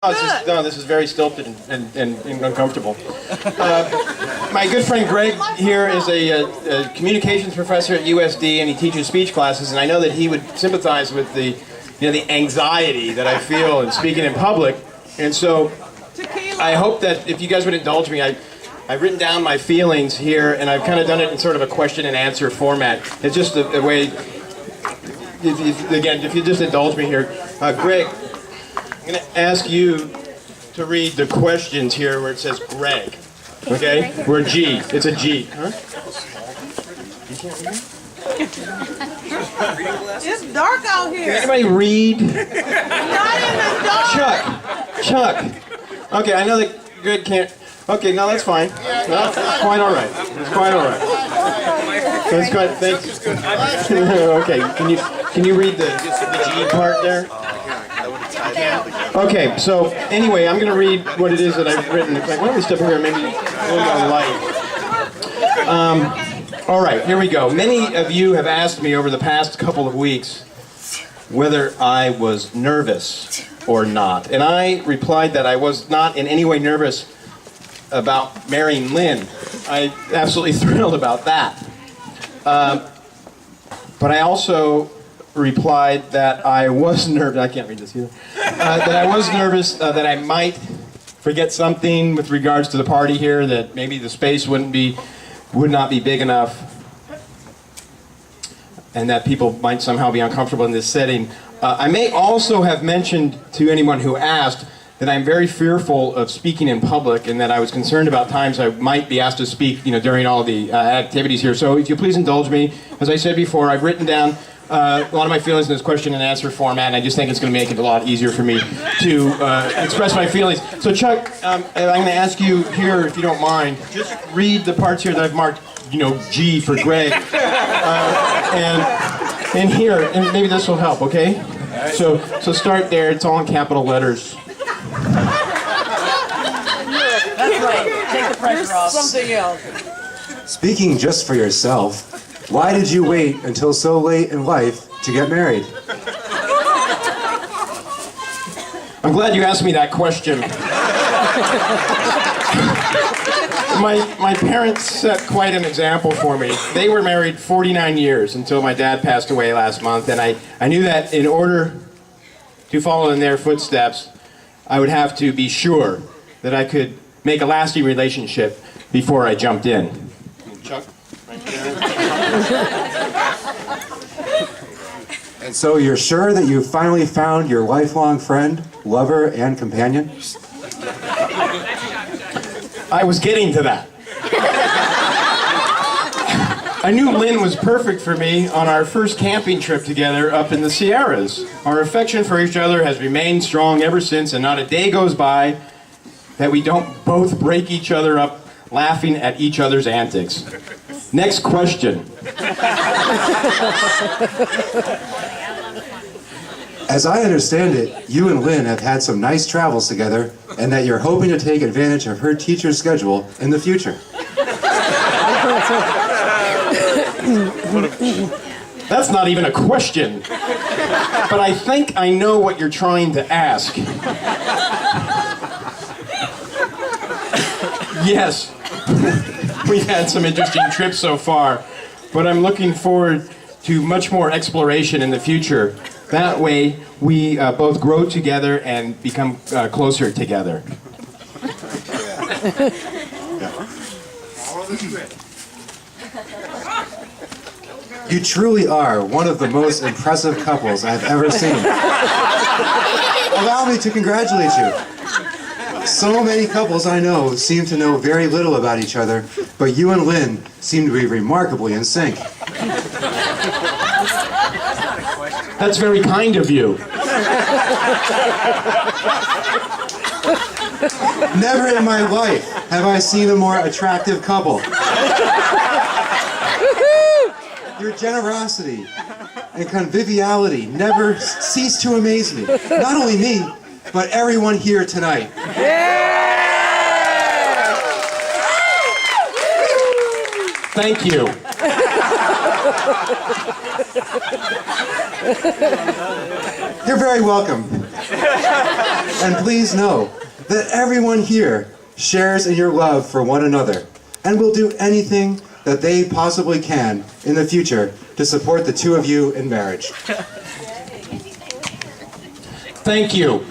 This is very stilted and uncomfortable. My good friend Greg here is a communications professor at USD, and he teaches speech classes. And I know that he would sympathize with the anxiety that I feel in speaking in public. And so, I hope that if you guys would indulge me, I've written down my feelings here, and I've kind of done it in sort of a question and answer format. It's just a way. If you just indulge me here, Greg. I'm going to ask you to read the questions here where it says Greg. Okay? We're G. It's a G. Huh? It's dark out here. Can anybody read? Not in the dark. Chuck. Okay, I know that Greg can't. Okay, no, that's fine. No, it's quite all right. It's quite all right. That's good. Thanks. Okay, can you read the G part there? Okay, so anyway, I'm going to read what it is that I've written. Why don't we step over here, maybe a little more light. All right, here we go. Many of you have asked me over the past couple of weeks whether I was nervous or not. And I replied that I was not in any way nervous about marrying Lynn. I'm absolutely thrilled about that. But I also replied that I was nervous. I can't read this either. That I was nervous that I might forget something with regards to the party here. That maybe the space would not be big enough, and that people might somehow be uncomfortable in this setting. I may also have mentioned to anyone who asked that I'm very fearful of speaking in public, and that I was concerned about times I might be asked to speak, during all the activities here. So if you please indulge me, as I said before, I've written down a lot of my feelings in this question and answer format, and I just think it's going to make it a lot easier for me to express my feelings. So Chuck, I'm going to ask you here, if you don't mind, just read the parts here that I've marked, G for Greg, and here, and maybe this will help, okay? So start there. It's all in capital letters. That's right. Take the pressure off. Something else. Speaking just for yourself, why did you wait until so late in life to get married? I'm glad you asked me that question. My parents set quite an example for me. They were married 49 years until my dad passed away last month, and I knew that in order to follow in their footsteps, I would have to be sure that I could make a lasting relationship before I jumped in. Chuck? Right there. And so you're sure that you finally found your lifelong friend, lover, and companion? I was getting to that. I knew Lynn was perfect for me on our first camping trip together up in the Sierras. Our affection for each other has remained strong ever since, and not a day goes by that we don't both break each other up laughing at each other's antics. Next question. As I understand it, you and Lynn have had some nice travels together, and that you're hoping to take advantage of her teacher's schedule in the future. That's not even a question. But I think I know what you're trying to ask. Yes, we've had some interesting trips so far, but I'm looking forward to much more exploration in the future. That way, we both grow together and become closer together. You truly are one of the most impressive couples I've ever seen. Allow me to congratulate you. So many couples I know seem to know very little about each other, but you and Lynn seem to be remarkably in sync. That's very kind of you. Never in my life have I seen a more attractive couple. Your generosity and conviviality never cease to amaze me. Not only me, but everyone here tonight. Thank you. You're very welcome. And please know that everyone here shares in your love for one another and will do anything that they possibly can in the future to support the two of you in marriage. Thank you.